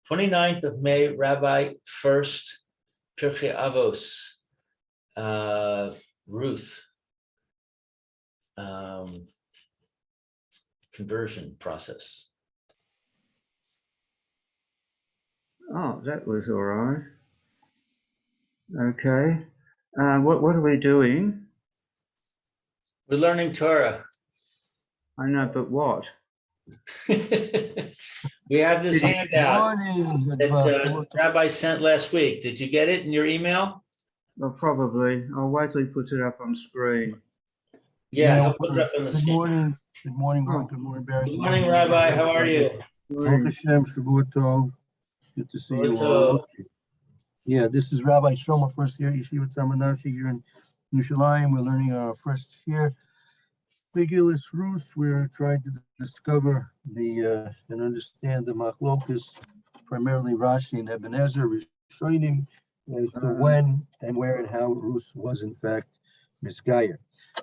29th of May, Rabbi Furst, Pierke Avos, Ruth, conversion process. Oh, that was all right. Okay. What are we doing? We're learning Torah. I know, but what? We have this handout that Rabbi sent last week. Did you get it in your email? Well, probably. I'll wait till you put it up on screen. Yeah, I'll put it up on the screen. Good morning, Oh. good morning, Barry. Good morning, Rabbi. How are you? Baruch Hashem, Shavua Tov. Good to see you Shavua all. Tov. Yeah, this is Rabbi Shlomo, first year Yeshiva Tzamanashi here in Yerushalayim. We're learning our first year. Megillus Ruth, we're trying to discover the and understand the machlokus, primarily Rashi and Ebenezer, Rishonim, as to when and where and how Ruth was in fact misguided.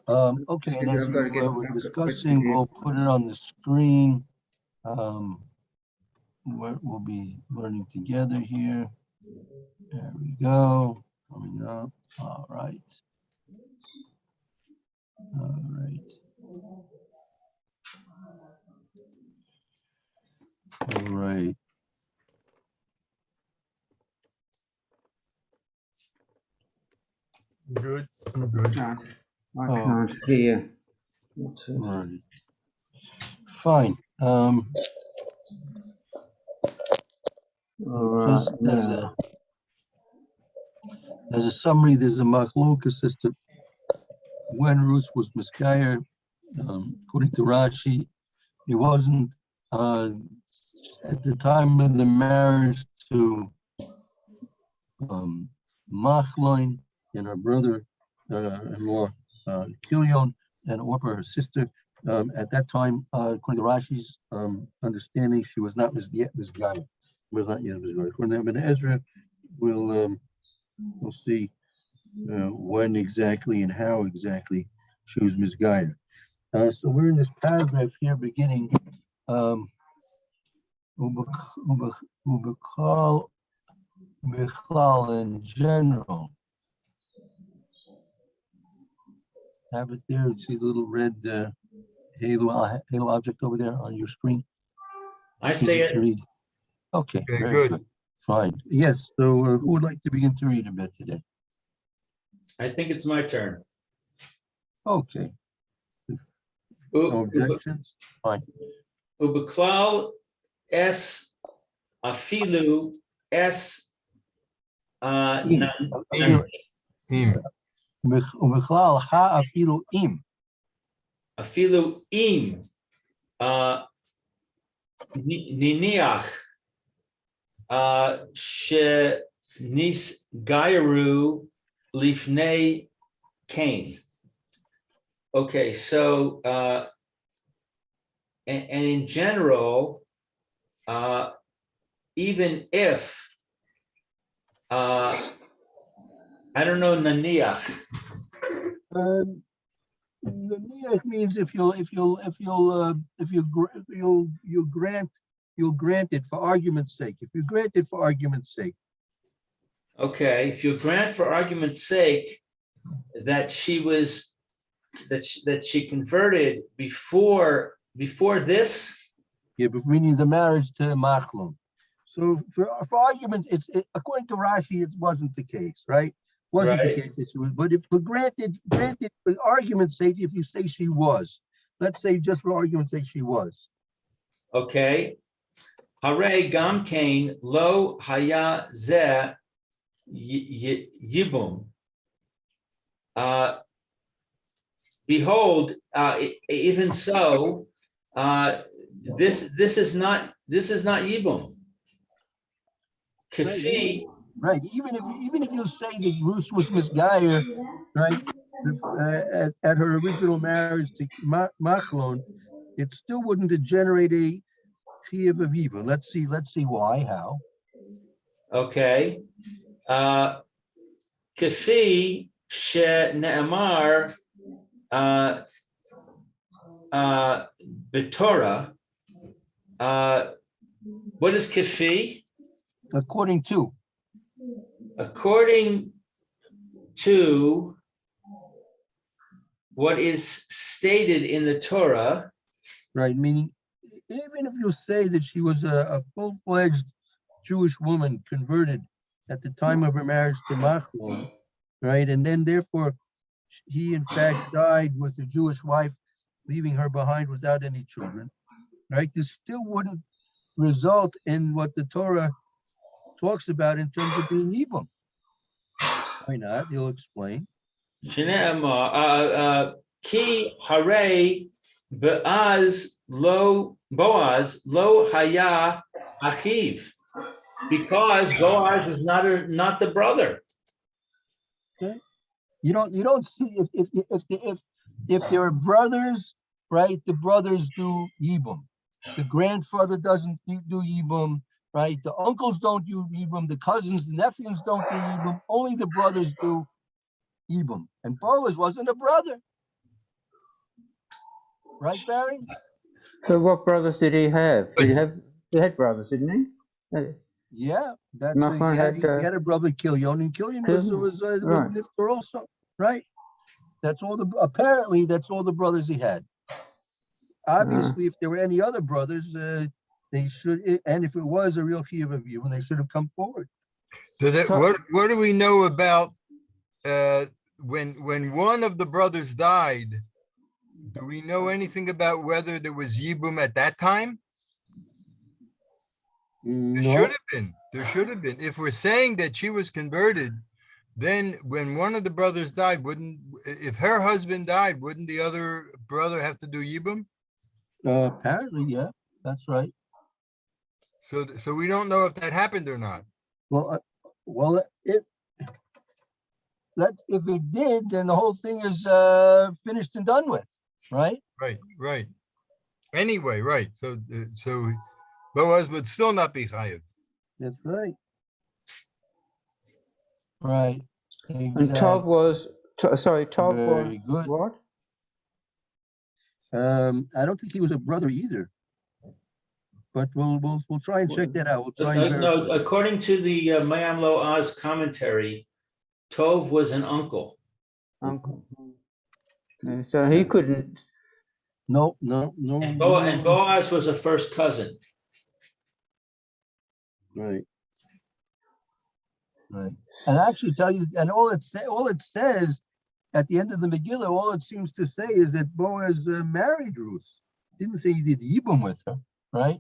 Okay, and as we're discussing, we'll put it on the screen. We'll be learning together here. There we go. Coming up. All right. All right. All right. Good. I'm good. I can't hear. Right. Fine. All right. Just as a summary, there's a machlokus as to when Ruth was misguided. According to Rashi, it wasn't at the time of the marriage to Machlon and her brother-in-law Kilion and Orpah, her sister. At that time, according to Rashi's understanding, she was not yet misguided. Was not yet misguided. According to Ibn Ezra, we'll see when exactly and how exactly she was misguided. So we're in this paragraph here beginning. Ubekal in general. Have it there. See the little red halo object over there on your screen? I see it. Read. Okay, very good. Fine. Yes. So who would like to begin to read a bit today? I think it's my turn. Okay. No objections? Fine. Ubeklal es afilu es Ubechlal ha afilu im. Afilu im niniach she nis gairu lifnei Cain. Okay, so and in general, even if I don't know naniach. Naniach means if you'll grant it for argument's sake. If you grant it for argument's sake. Okay, if you grant for argument's sake that she was that she converted before this. Yeah, but meaning the marriage to Machlon. So for argument, according to Rashi, it wasn't the case, right? Wasn't the case that she was, but if for granted for argument's sake, if you say she was, let's say just for argument's sake she was. Okay. Hare gam kain lo haya ze yibum. Behold, even so, this is not yibum. Kafi. Right. Even if you say that Ruth was misguided, right, at her original marriage to Machlon, it still wouldn't generate a chiyuv of yibum. Let's see why. How? Okay. Kafi she ne'amar b'Torah. What is kafi? According to. According to what is stated in the Torah, Right, meaning even if you say that she was a full-fledged Jewish woman converted at the time of her marriage to Machlon, right, and then therefore he in fact died with a Jewish wife, leaving her behind without any children, right? This still wouldn't result in what the Torah talks about in terms of being Yibum. Why not? He'll explain. Ki hare Boaz lo haya achiv, because Boaz is not the brother. Okay. You don't see if there are brothers, right? The brothers do Yibum. The grandfather doesn't do Yibum, right? The uncles don't do Yibum. The cousins, the nephews don't do Yibum. Only the brothers do Yibum. And Boaz wasn't a brother. Right, Barry? So what brothers did he have? He had brothers, didn't he? Yeah, that's Nachman he had a brother Kilyon, and Kilyon was right. Nifter also, right? That's all apparently that's all the brothers he had. Obviously, if there were any other brothers, they should, and if it was a real chiyuv of Yibum, they should have come forward. What do we know about when one of the brothers died? Do we know anything about whether there was Yibum at that time? No. There should have been. There should have been. If we're saying that she was converted, then when one of the brothers died, if her husband died, wouldn't the other brother have to do Yibum? Apparently, yeah, that's right. So we don't know if that happened or not. Well, if it did, then the whole thing is finished and done with, right? Right. Anyway, right. So Boaz would still not be chayiv. That's right. Right. And Tov was Very good. what? I don't think he was a brother either. But we'll try and check that out. We'll try and No, according to the Mayam Lo Oz commentary, Tov was an uncle. Uncle. Okay, so he couldn't. No. And Boaz was a first cousin. Right. And actually tell you, and all it says at the end of the Megillah, all it seems to say is that Boaz married Ruth. It didn't say he did Yibum with her, right?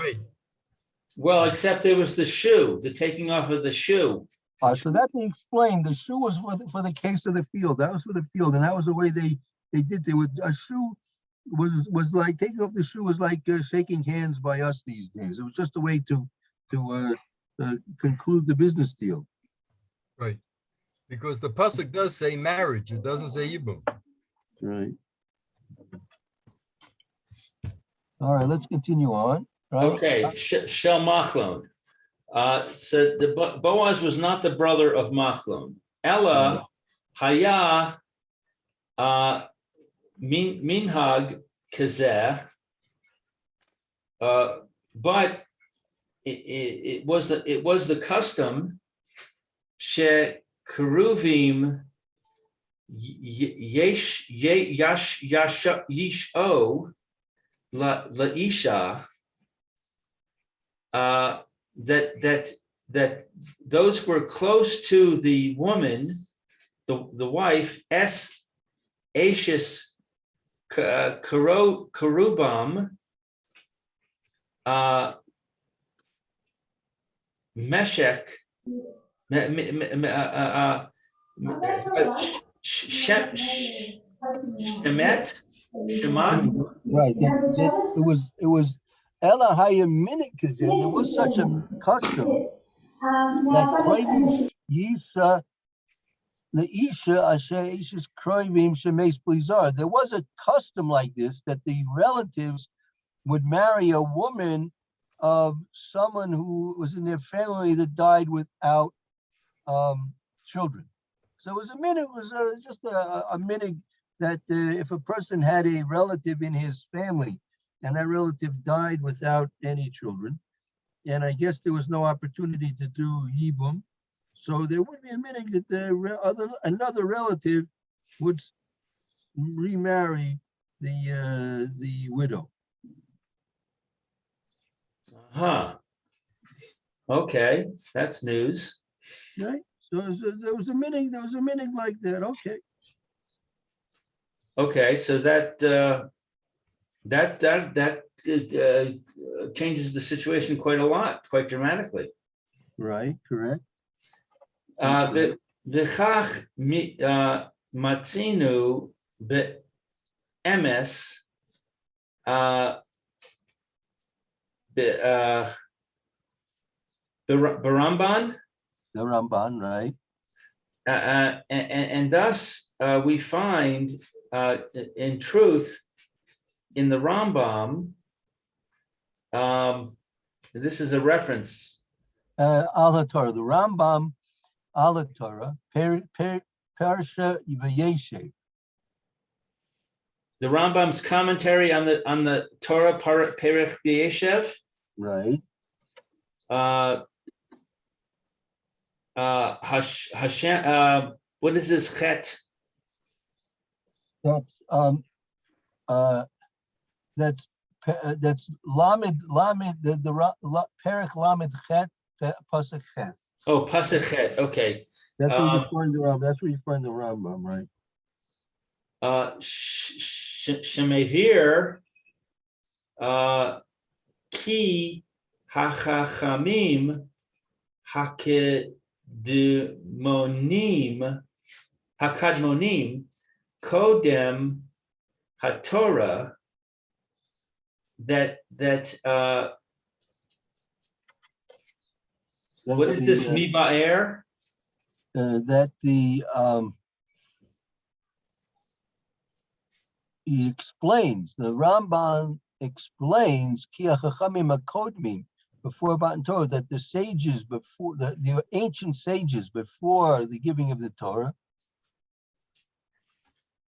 Well, except there was the shoe, the taking off of the shoe. So that they explained. The shoe was for the case of the field. That was for the field, and that was the way they did. They would a shoe was like taking off the shoe was like shaking hands by us these days. It was just a way to conclude the business deal. Right. Because the pasuk does say marriage. It doesn't say Yibum. Right. All right, let's continue on. Right? Okay, Shel Machlon. So the Boaz was not the brother of Machlon. Ella haya minhag kazeh. But it was the custom she keruvim yisho laisha, that those were close to the woman, the wife, ashes kerubam meshech shemet. Right. It was Ella Hayaminik. There was such a custom that Kroivim Yisha the Isha Asher Ish's Kroivim Shemes Blizar. There was a custom like this that the relatives would marry a woman of someone who was in their family that died without children. So it was a minute. It was just a minute that if a person had a relative in his family and that relative died without any children, and I guess there was no opportunity to do Yibum. So there would be a minute that another relative would remarry the widow. Huh. Okay, that's news. Right? So there was a minute like that. Okay. Okay, so that changes the situation quite a lot, quite dramatically. Right, correct. V'chach matzinu be'emes the Ramban, The Ramban, right? and thus we find in truth in the Rambam. This is a reference. Al Torah, the Rambam, Al Torah, Parsha Vayeshev. The Rambam's commentary on the Torah Perek V'Yeshev. Right. Hashem. What is this chet? That's Lamed Perek Lamed Chet Pasuk Chet. Oh, pasuk chet. Okay. That's where you find the Rambam. That's where you find the Rambam, right? Shemevir ki hachachamim hakadmonim kodem haTorah, that what is this mibaer? That he explains, the Ramban explains ki hachachamim hakodmim before Matan Torah, that the sages before the ancient sages before the giving of the Torah,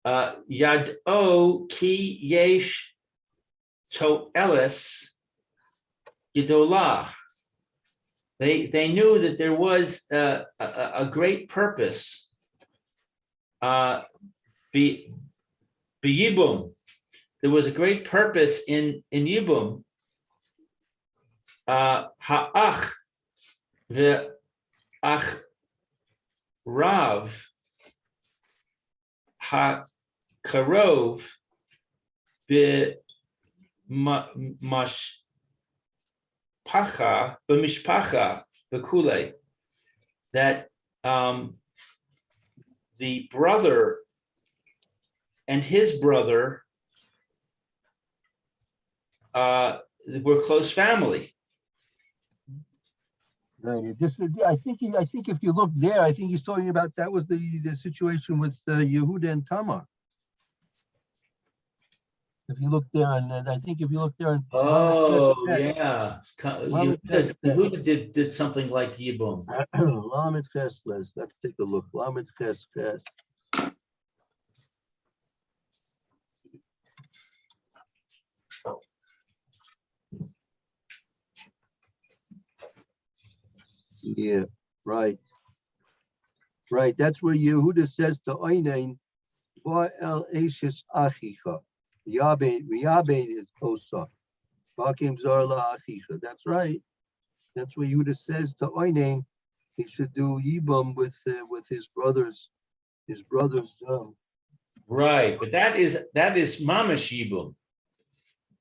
Yad o ki yesh to'eles gedolah. They knew that there was a great purpose. Yibum. There was a great purpose in Yibum. Ha'ach ve'ach rav ha'karov b'mishpacha v'kulei, that the brother and his brother were close family. right? This is, I think if you look there, I think he's talking about that was the situation with Yehuda and Tamar. If you look there, and I think if you look there, Oh yeah, Yehuda did something like Yibum. Lamed Ches, let's take a look. Lamed Ches Ches. Yeah, right. Right, that's where Yehuda says to Oinain, Va'el Eishis Achicha. Yabein is Osa. Bakim Zarla Achicha. That's right. That's where Yehuda says to Oinain, he should do Yibum with his brothers. Right, but that is mamash Yibum.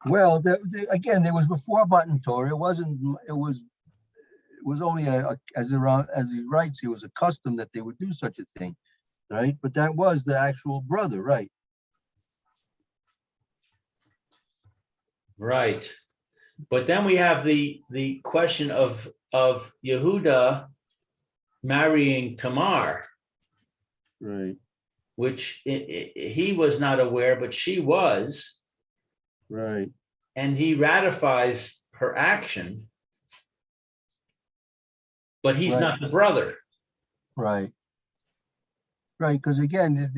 Well, again, there was before Matan Torah. It was only as he writes, it was a custom that they would do such a thing, right? But that was the actual brother, right? Right, but then we have the question of Yehuda marrying Tamar, Right. which he was not aware, but she was, Right. and he ratifies her action, but he's Right. not the brother. Right. Right, because again, it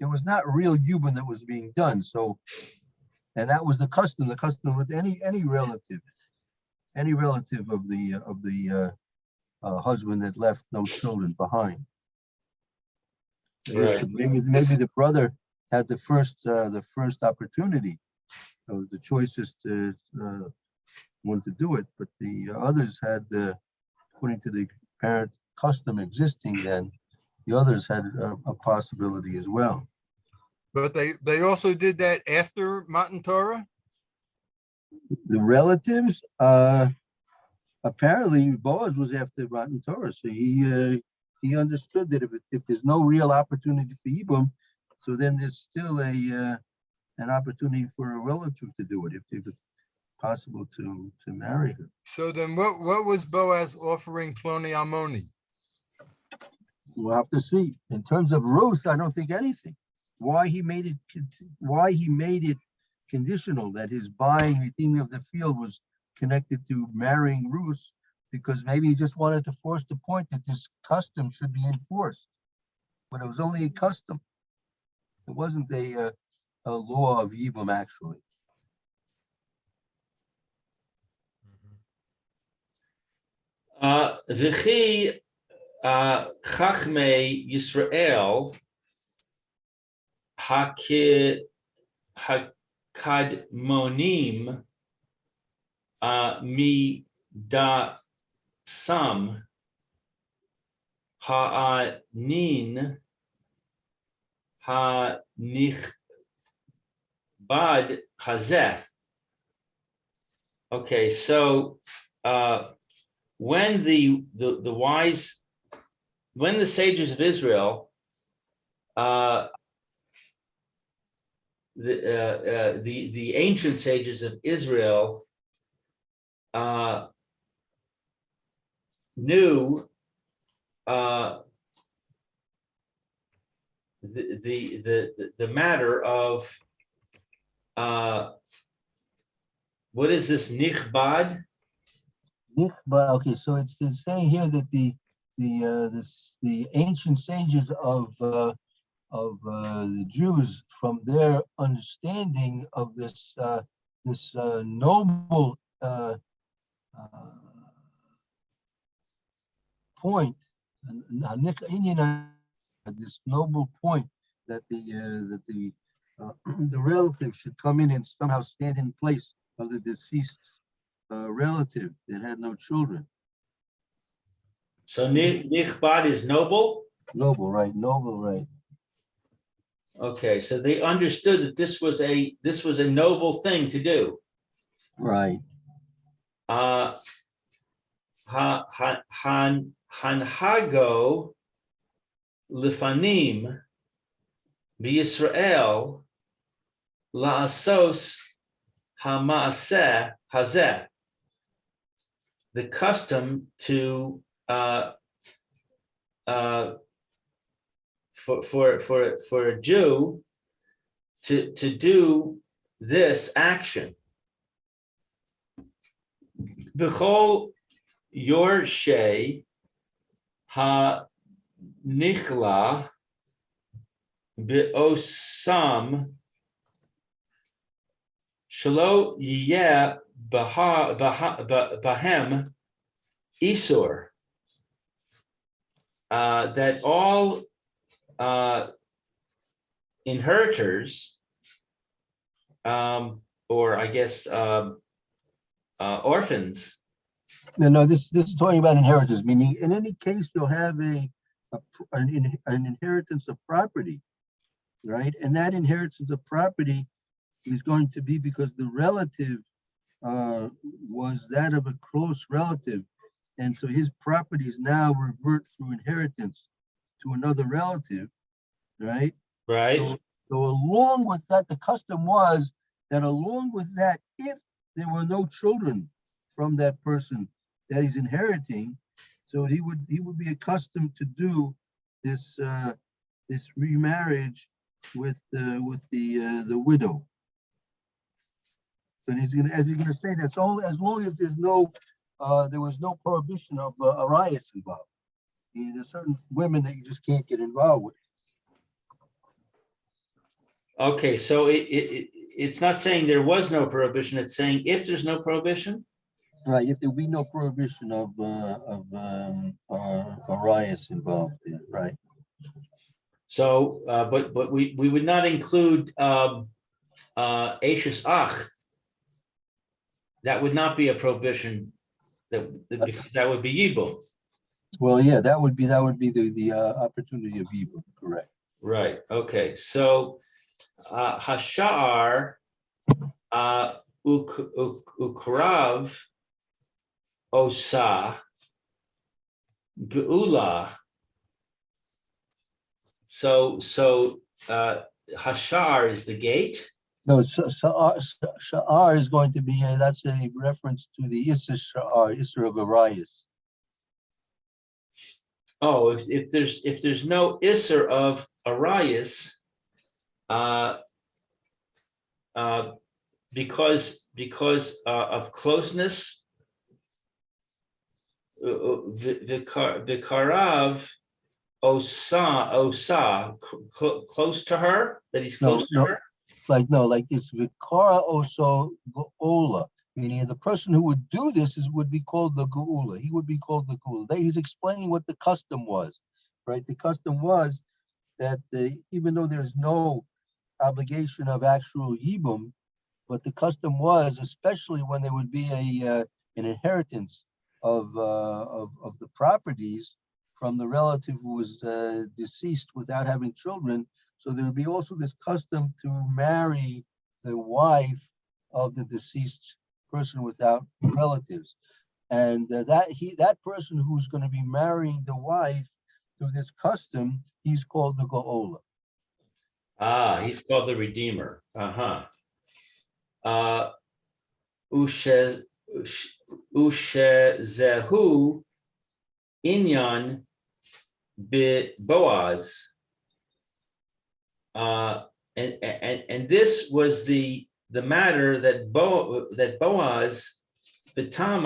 was not real Yibum that was being done. So, and that was the custom with any relative. any relative of the husband that left no children behind. Right. Maybe the brother had the first opportunity. So the choicest one to do it, but the others had, according to the parent custom existing then, the others had a possibility as well. But they also did that after Matan Torah? The relatives, apparently Boaz was after Matan Torah, so he understood that if there's no real opportunity for Yibum, so then there's still an opportunity for a relative to do it if it's possible to marry her. So then what was Boaz offering Ploni Almoni? We'll have to see. In terms of Ruth, I don't think anything. Why he made it conditional that his buying, redeeming of the field was connected to marrying Ruth, because maybe he just wanted to force the point that this custom should be enforced. But it was only a custom. It wasn't a law of Yibum, actually. V'chi Chachmei Yisrael Hakadmonim Midasam Ha'anin Ha'nichbad Hazeh. Okay, so when the wise, when the sages of Israel, the ancient sages of Israel knew the matter of what is this nichbad? But okay, so it's saying here that the ancient sages of the Jews, from their understanding of this noble point, this noble point that the relative should come in and somehow stand in place of the deceased relative that had no children. So nichbad is noble? Noble, right? Noble, right? Okay, so they understood that this was a noble thing to do. Right. Hanhago lifanim b'Yisrael la'asos ha'maaseh hazeh. The custom to for a Jew to do this action. B'chol yorshei ha-nichla be'osam shelo yiyeh bahem isur. That all inheritors, or I guess orphans. No, this is talking about inheritance, meaning in any case you'll have an inheritance of property, right? And that inheritance of property is going to be because the relative was that of a close relative, and so his properties now revert through inheritance to another relative, right? Right. So along with that, the custom was that along with that, if there were no children from that person that he's inheriting, so he would be accustomed to do this this remarriage with the widow. And he's gonna say that's only as long as there's no there was no prohibition of arayos involved. There's certain women that you just can't get involved with. Okay, so it's not saying there was no prohibition. It's saying if there's no prohibition. Right, if there be no prohibition of Arias involved there, right? So, but we would not include Ashes Ach. That would not be a prohibition, because that would be Yibum. Well, yeah, that would be the opportunity of evil, correct? Right, okay, so Hashar Ukrav Osa Geula. So Hashar is the gate. No, Sha'ar is going to be, that's a reference to the Isser Sha'ar, Isser of Arias. Oh, if there's no Isser of Arias, because of closeness, the Karav Osa close to her, that he's close to her. Like this Vikara also Go'ola, meaning the person who would do this would be called the Geula. He would be called the Geula. He's explaining what the custom was, right? The custom was that even though there's no obligation of actual Yibum, but the custom was, especially when there would be an inheritance of the properties from the relative who was deceased without having children. So there would be also this custom to marry the wife of the deceased person without relatives, and that person who's going to be marrying the wife through this custom, he's called the Go'ola. He's called the Redeemer. Ushezehu Inyan Boaz. And this was the matter that Boaz Ta'am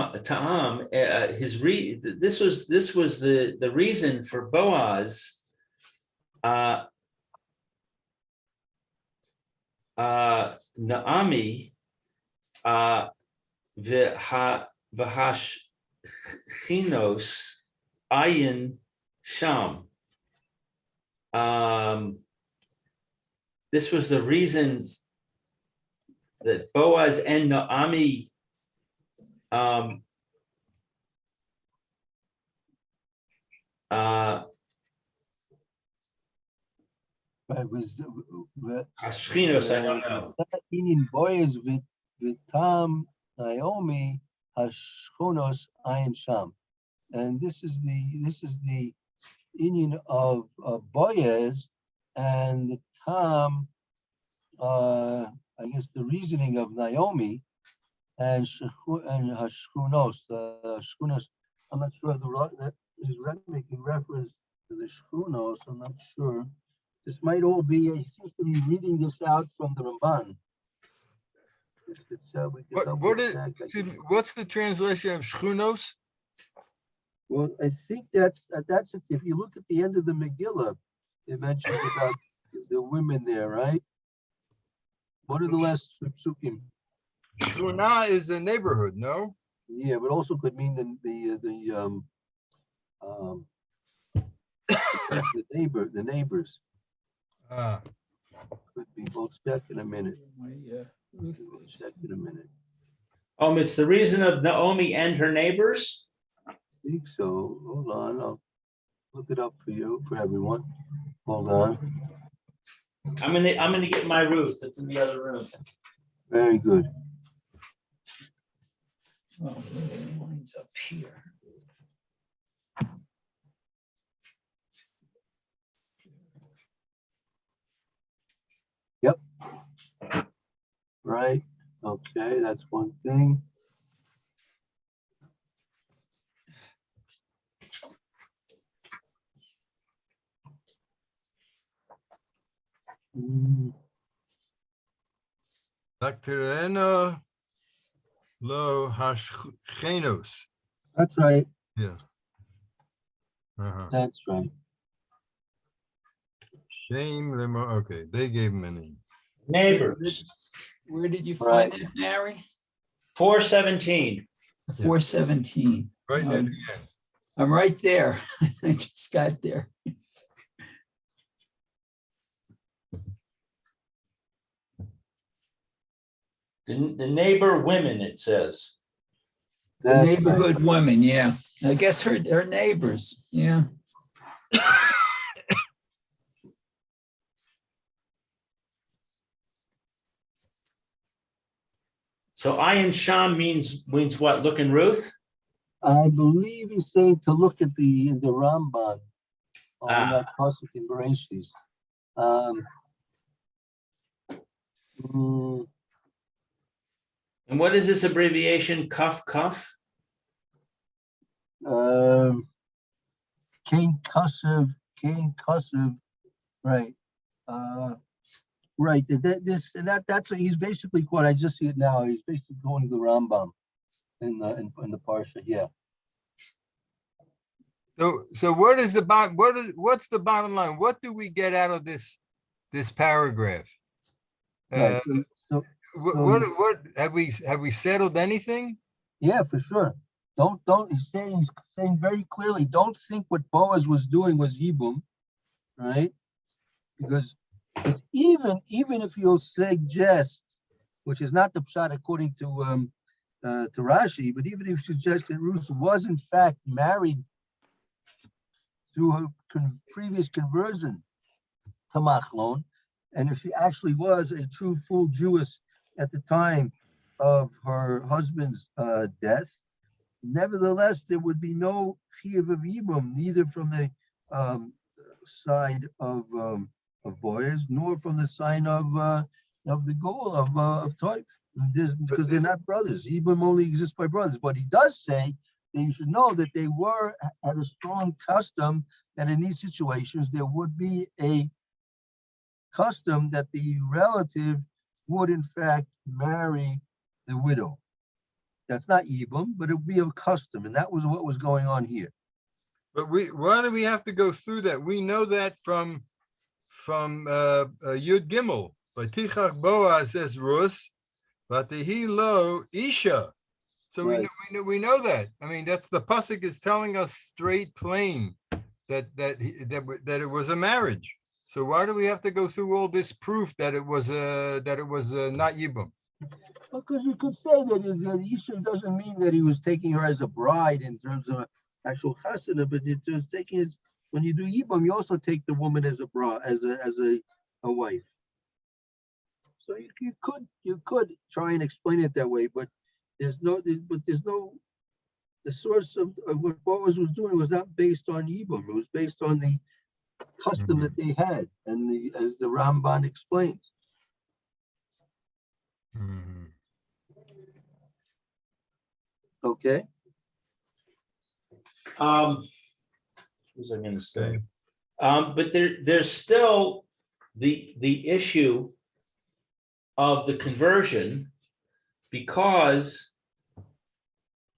this was the reason for Boaz Naami V'hashchinos Ayin Sham. This was the reason that Boaz and Naomi Hashchinos, I don't know. In Boaz Vitam Naomi Hashchonos Ayin Sham, and this is the union of Boaz and the Tam. I guess the reasoning of Naomi and Hashchunos. Shchunos. I'm not sure that is making reference to the Shchunos. I'm not sure. This might all be. He seems to be reading this out from the Ramban. What's the translation of Shchunos? Well, I think that's it. If you look at the end of the Megillah, it mentions about the women there, right? What are the last psukim? Shchuna is a neighborhood, no? Yeah, but also could mean the neighbors. Could be both. Check in a minute. Check in a minute. It's the reason of Naomi and her neighbors. I think so. Hold on, I'll look it up for everyone. Hold on. I'm gonna get my Ruth that's in the other room. Very good. Oh, mine's up here. Yep. Right. Okay, that's one thing. Lakterena lo hashchenos. That's right. Yeah. That's right. Shame them. Okay, they gave him a name. Neighbors. Where did you find that, Mary? 417. 417. Right there again. I'm right there. I just got there. The neighbor women, it says. The That's right. neighborhood women, yeah. I guess her neighbors, yeah. So Ayin Sham means what? Look in Ruth? I believe he's saying to look at the Ramban on Ah. that pasuk in Bereshis. mm, And what is this abbreviation? Kaf Kaf? Cain Kasev, right. Right. That's what he's basically quote. I just see it now. He's basically going to the Rambam in the parsha. Yeah. So what is the what's the bottom line? What do we get out of this paragraph? Right. So What have we settled anything? yeah, for sure. Don't he's saying very clearly, don't think what Boaz was doing was Yibum, right? Because it's even if you'll suggest, which is not the pshat according to Rashi, but even if you suggest that Ruth was in fact married through her previous conversion to Machlon, and if she actually was a true full Jewess at the time of her husband's death, nevertheless, there would be no chiyuv of yibum, neither from the side of Boaz, nor from the side of the goal of Toif, because they're not brothers. Yibum only exists by brothers. But he does say that you should know that they were at a strong custom that in these situations there would be a custom that the relative would in fact marry the widow. That's not Yibum, but it would be a custom, and that was what was going on here. But why do we have to go through that? We know that from Yud Gimel. Vatichach Boaz says Rus, Vatihi lo Isha. So Right. we know that. I mean, that's the pasuk is telling us straight, plain that it was a marriage. So why do we have to go through all this proof that it was not Yibum? Because you could say that Isha doesn't mean that he was taking her as a bride in terms of actual chasana, but it's just taking it when you do Yibum, you also take the woman as a wife. So you could try and explain it that way, but the source of what Boaz was doing was not based on Yibum. It was based on the custom that they had, and as the Ramban explains. Mhm. Okay. What was I going to say? But there's still the issue of the conversion, because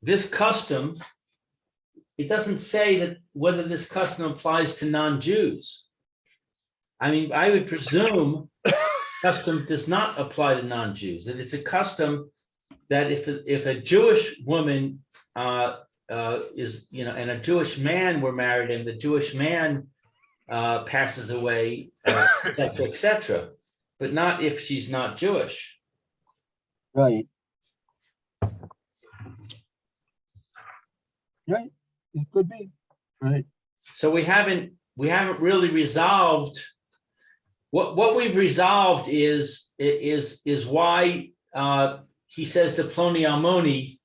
this custom, it doesn't say that whether this custom applies to non-Jews. I mean, I would presume custom does not apply to non-Jews, that it's a custom that if a Jewish woman is, and a Jewish man were married and the Jewish man passes away, et cetera, but not if she's not Jewish. Right. Right. It could be. Right. So we haven't really resolved what we've resolved is why he says to Ploni Almoni,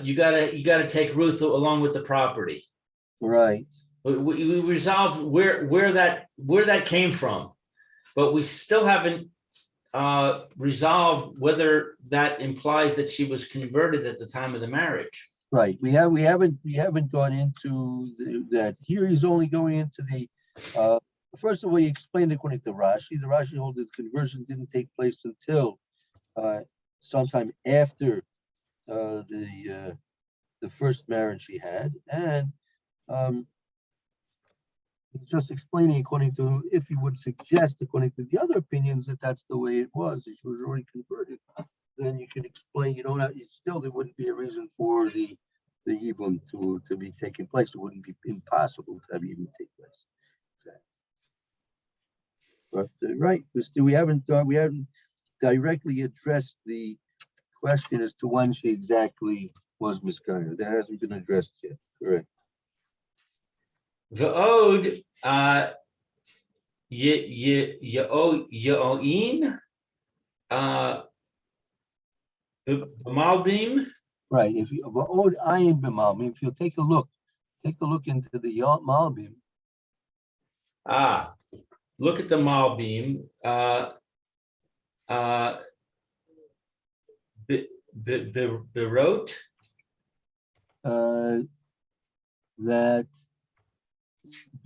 you gotta take Ruth along with the property. Right. We resolved where that came from, but we still haven't resolved whether that implies that she was converted at the time of the marriage. Right. We haven't gone into that. Here he's only going into the first of all, he explained according to Rashi. The Rashi holds that conversion didn't take place until sometime after the first marriage she had, and he's just explaining according to, if he would suggest according to the other opinions, that that's the way it was, that she was already converted. then you can explain, you don't have, still, there wouldn't be a reason for the Yibum to be taking place. It wouldn't be impossible to have Yibum take place. But right, we haven't directly addressed the question as to when she exactly was misguided. That hasn't been addressed yet. Correct. V'od Yo'in Malbim. Right. If you Va'od Ayin B'Malbim, if you'll take a look into the Malbim. Look at the Malbim. Wrote That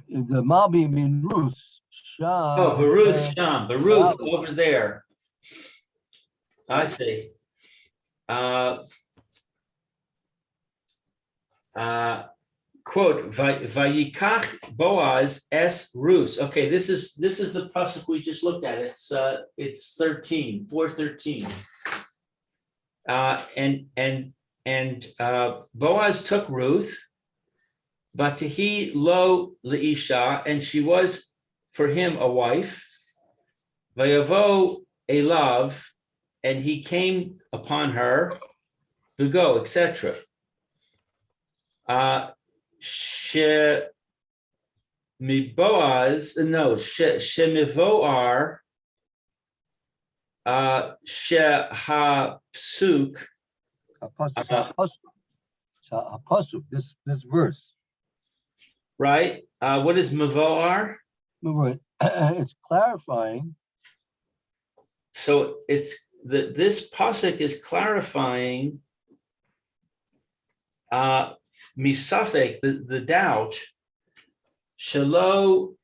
the Malbim in Ruth, Sham. Oh, Baruch Sham, Baruch over there. I see. Quote, Vayikach Boaz es Rus. Okay, this is the pasuk we just looked at. It's 4:13. And Boaz took Ruth, Vatahi lo leisha, and she was for him a wife. Vayavo elav, and he came upon her, Bugo, etc. She Boaz, no, she mivoar, she ha psuk. Apostle, this verse. Right. What is mivoar? It's clarifying. So it's this pasuk is clarifying misafek, the doubt. Shelo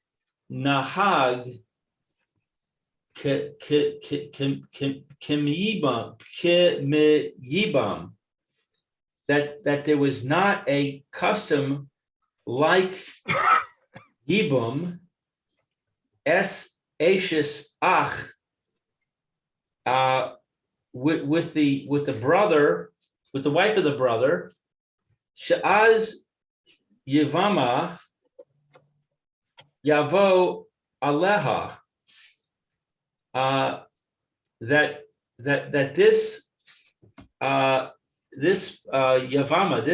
nahag kimiyibam, that there was not a custom like yibum es ashes ach, with the brother, with the wife of the brother, she'az yivama yavo aleha, that this Yavama,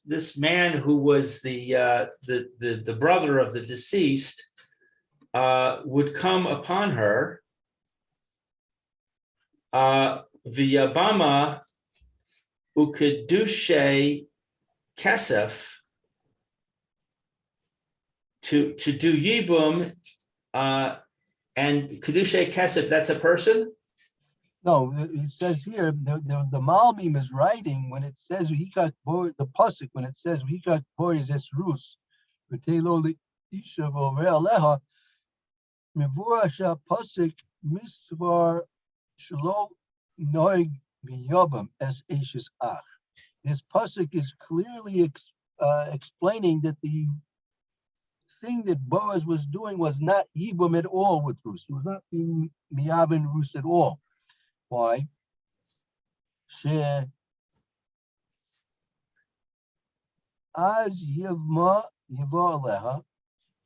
this man who was the brother of the deceased, would come upon her, v'yabama ukedushe kesef, to do yibum, and kedushe kesef, that's a person. No, it says here, the Malbim is writing when it says he got boy, the pasuk when it says he got boys es rus, v'telo isha v'orealeha, mevurasha pasuk misvar shelo noig b'yobam es eshes ach. This pasuk is clearly explaining that the thing that Boaz was doing was not yibum at all with Rus. He was not being miyavin Rus at all. Why?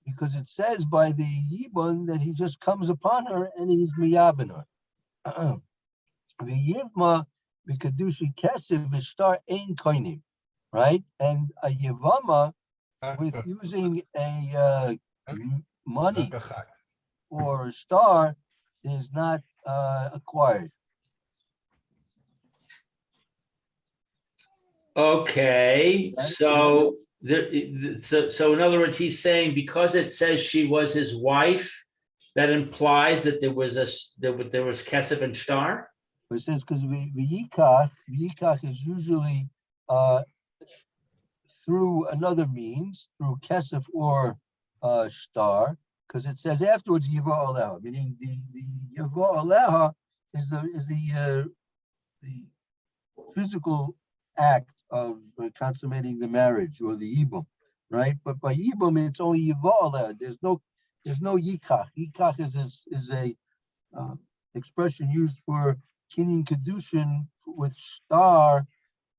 Because it says by the Yibun that he just comes upon her and he's miyabin her. The Yivma b'kadushi kesef v'shtar ein koinim, right? And a Yivama with using a money or star is not acquired. Okay, so so in other words, he's saying because it says she was his wife, that implies that there was kesef and star. It says because v'yikach is usually through another means, through kesef or star, because it says afterwards yiva aleha, meaning the yiva aleha is the physical act of consummating the marriage or the yibum, right? But by yibum it's only yiva aleha. There's no yikach. Yikach is a expression used for kinyan kedushin with star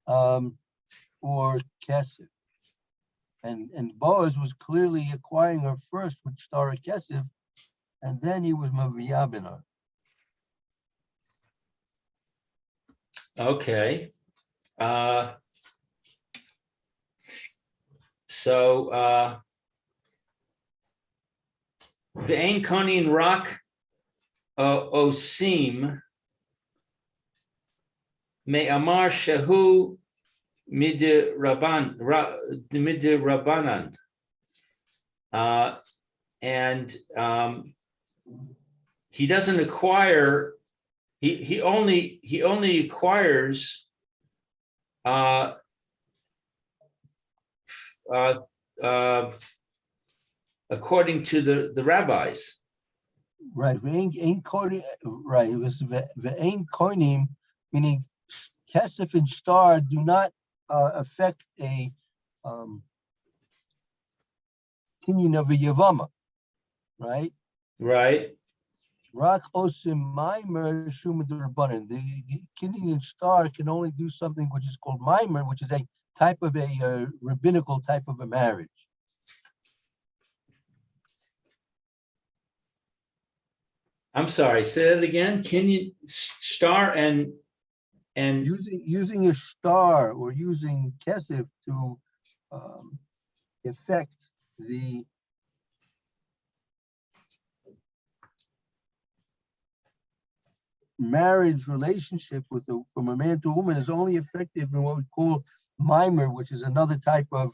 or kesef. And Boaz was clearly acquiring her first with star or kesef, and then he was maviyabin her. Okay. So Ve'ein konin rak osim me'amar shehu midirabanan. And he doesn't acquire, he only acquires according to the rabbis. Right, ve'ein konim, right, it was ve'ein konim, meaning kesef and star do not affect a kinyan of a yavama, right? Right. Rak osim maimer shumadurbanan. The kinyan star can only do something which is called maimer, which is a type of a rabbinical type of a marriage. I'm sorry, say that again. Can you star and Using a star or using kesef to affect the marriage relationship from a man to a woman is only effective in what we call mimer, which is another type of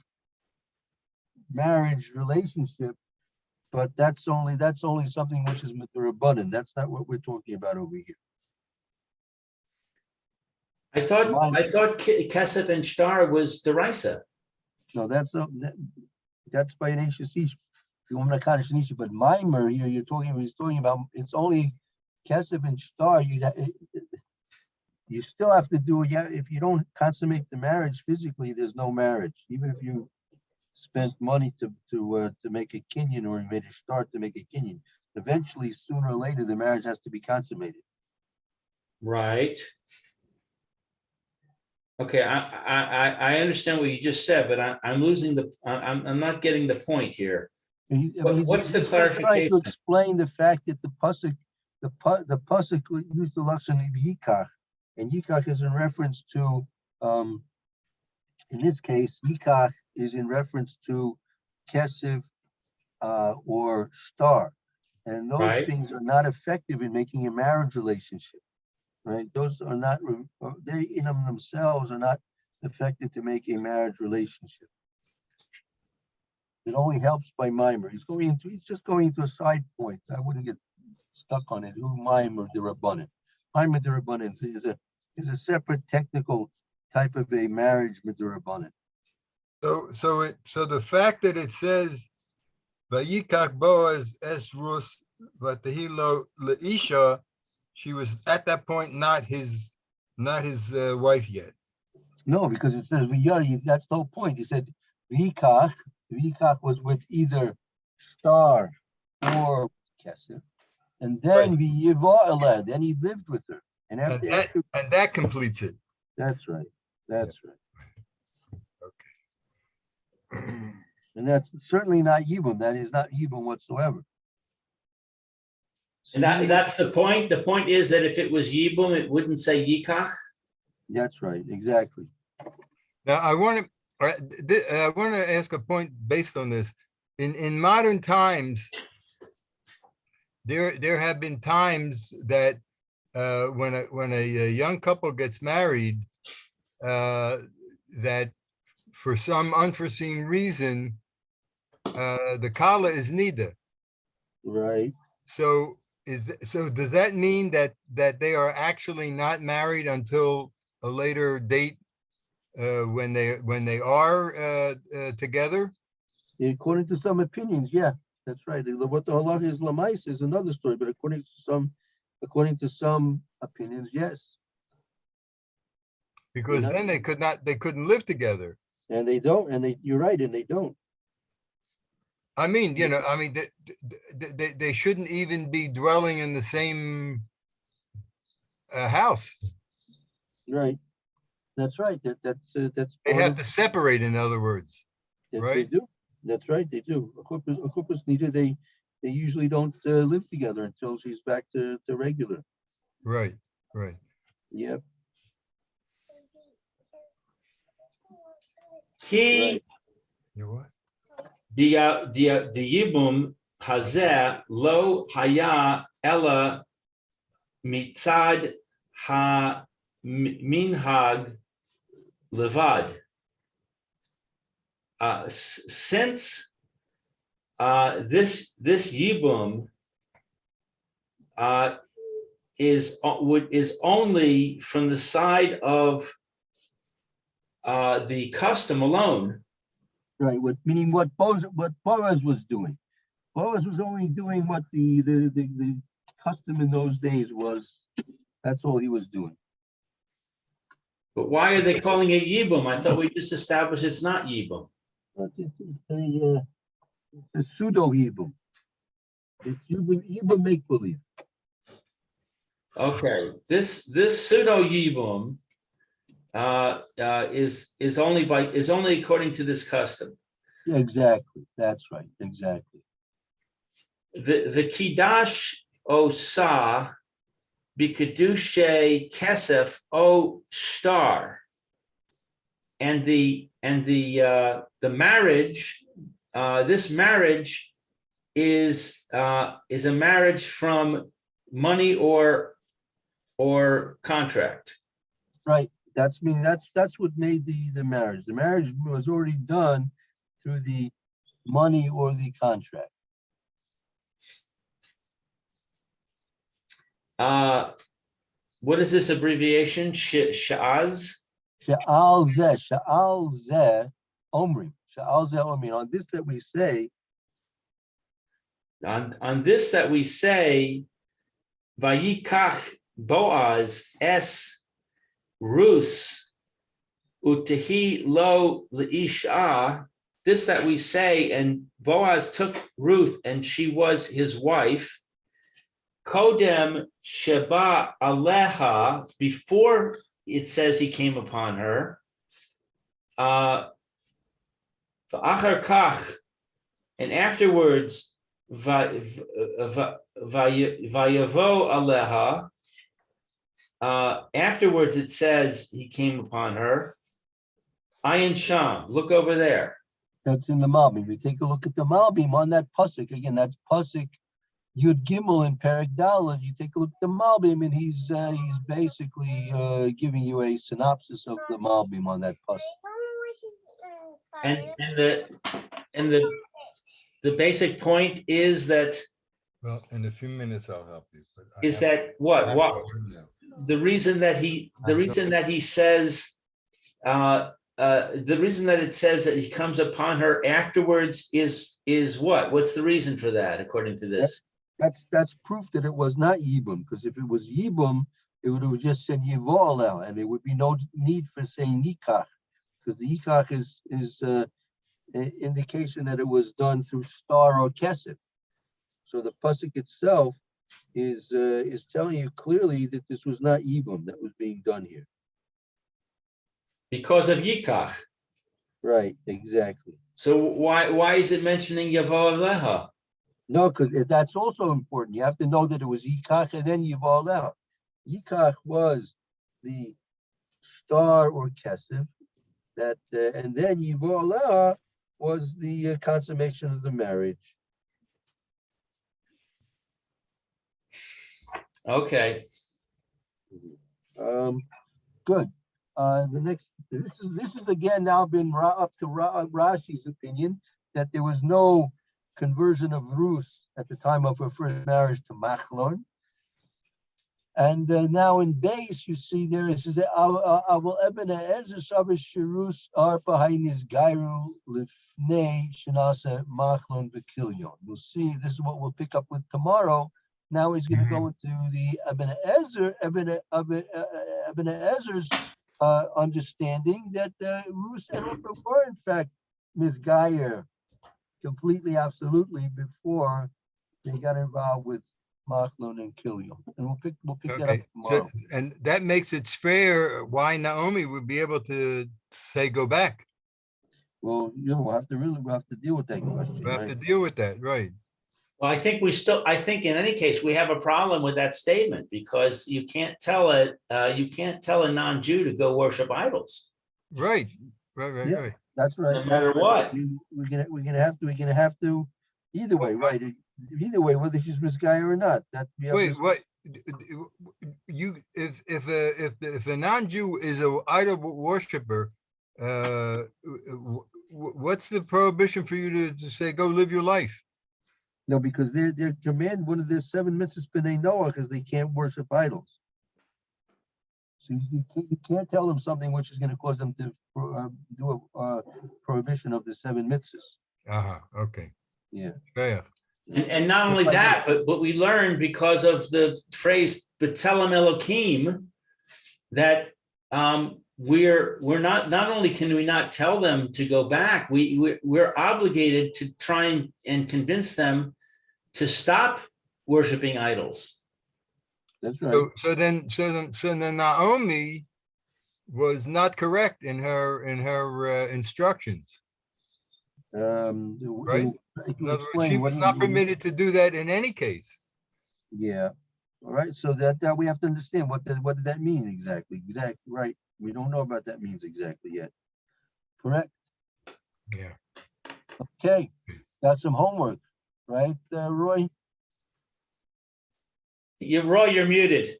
marriage relationship. But that's only something which is mitzvah. That's not what we're talking about over here. I thought Kesef and Star was derisa. No, that's by an ancient ish. But mimer here, he's talking about it's only kesef and star. You still have to do it. Yeah, if you don't consummate the marriage physically, there's no marriage. Even if you spent money to make a kinyan or made a start to make a kinyan, eventually, sooner or later, the marriage has to be consummated. Right. Okay, I understand what you just said, but I'm losing I'm not getting the point here. What's the clarification? Trying to explain the fact that the pasuk used the lashon of yikach, and yikach is in reference to, in this case, yikach is in reference to kesef or star, and those Right. things are not effective in making a marriage relationship. Right? Those are not, they in themselves are not effective to make a marriage relationship. It only helps by mimer. He's just going into a side point. I wouldn't get stuck on it. Who mimer the rabbanan? Mimer the rabbanan is a separate technical type of a marriage with the rabbanan. So the fact that it says Vayikach Boaz es Ruth Vatahilo Leisha, she was at that point not his wife yet. No, because it says v'yari. That's the whole point. He said v'yikach. V'yikach was with either star or kesef, and then v'yiva elad. Then he lived with her, and that completes it. That's right. That's right. Okay. And that's certainly not yibum. That is not yibum whatsoever. And that's the point. The point is that if it was Yibum, it wouldn't say Yikach. That's right, exactly. Now I want to ask a point based on this. In modern times, there have been times that when a young couple gets married, that for some unforeseen reason, the kala is nida. Right. So does that mean that they are actually not married until a later date when they are together? According to some opinions, yeah, that's right. What the halakha is lamais is another story, but according to some opinions, yes. Because then they couldn't live together. And they don't, and you're right, and they don't. I mean, they shouldn't even be dwelling in the same. a house. Right. That's right. That's They part have of, to separate, in other words. that they right? do. That's right, they do. A corpus nita, they usually don't live together until she's back to regular. Right, right. Yep. He, Right. You what? the yibum hazeh lo haya ella mitzad ha minhag levad. Since this yibum is only from the side of the custom alone. Right. Meaning what Boaz was doing. Boaz was only doing what the custom in those days was. That's all he was doing. But why are they calling it yibum? I thought we just established it's not yibum. But it's a pseudo yibum. It's yibum make believe. Okay, this pseudo yibum is only according to this custom. Yeah, exactly. That's right. Exactly. The kidash osa bikadushe kesef o star, and the marriage. This marriage is a marriage from money or contract. Right. That's what made the marriage. The marriage was already done through the money or the contract. What is this abbreviation? Sha'az? Sha'al zeh, omri. Sha'al zeh omri. On this that we say, On this that we say, Vayikach Boaz es Ruth utehi lo leisha. This that we say, and Boaz took Ruth, and she was his wife. Kodem sheba aleha, before it says he came upon her. V'achar kach, and afterwards, vayavo aleha. Afterwards, it says he came upon her. Ayin Sham, look over there. that's in the Malbim. We take a look at the Malbim on that pasuk again. That's pasuk Yud Gimel in Perek Daled. You take a look at the Malbim, and he's basically giving you a synopsis of the Malbim on that pasuk. And the basic point is that Well, in a few minutes, I'll help you. But I is have- that I what have what to go now. the reason that he says the reason that it says that he comes upon her afterwards is what? What's the reason for that according to this? That's proof that it was not Yibum, because if it was Yibum, it would have just said Yivolel, and there would be no need for saying Yikach, because the Yikach is an indication that it was done through star or kesef. So the pasuk itself is telling you clearly that this was not Yibum that was being done here. Because of Yikach. Right, exactly. So why is it mentioning Yavo Aleha? No, because that's also important. You have to know that it was Yikach and then Yivolel. Yikach was the star or kesef, that and then Yivolel was the consummation of the marriage. Okay. Good. The next, this is again now been up to Rashi's opinion that there was no conversion of Ruth at the time of her first marriage to Machlon. And now in base, you see there it says Aval Eben Ezer Savish Shirus Arpa Hainis Gairu Lifnei Shinasa Machlon Bekilyon. We'll see. This is what we'll pick up with tomorrow. Now he's going to go into the Eben Ezer's understanding that Ruth and Orpah were in fact misguided completely, absolutely, before they got involved with Machlon and Killian. And we'll pick that up Okay, so, tomorrow. and that makes it fair why Naomi would be able to say, go back. Well, we'll have to deal with that question, We have to right? deal with that, right? Well, I think in any case, we have a problem with that statement because you can't tell a non-Jew to go worship idols. Right, right, Yeah. right. That's right. No that's matter right. what. We're gonna have to, either way, right? Either way, whether she's misguided or not, that. we have Wait, this- what? You, if a non-Jew is a idol worshiper, what's the prohibition for you to say, go live your life? No, because they're command, one of their 7 mitzvahs b'nai Noah, because they can't worship idols. So you can't tell them something which is gonna cause them to do a prohibition of the 7 mitzvahs. Okay, Yeah. fair. And not Just only like that, but we learned because of the phrase "B'Tselem Elokim" that we're not only can we not tell them to go back, we're obligated to try and convince them to stop worshiping idols. That's right. So then Naomi was not correct in her instructions. Right. In other words, she was not permitted to do that in any case. Yeah. All right. So that we have to understand what did that mean exactly? Exactly. Right. We don't know about that means exactly yet. Correct. Yeah. Okay. Got some homework, right, Roy? You're muted.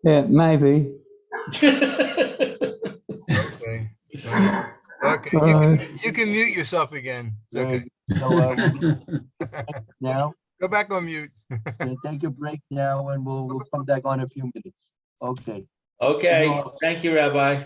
Yeah, maybe. Okay. Okay. You can mute yourself again. It's okay. So now Go back on mute. we'll take a break now, and we'll come back on in a few minutes. Okay. Okay, thank you, Rabbi.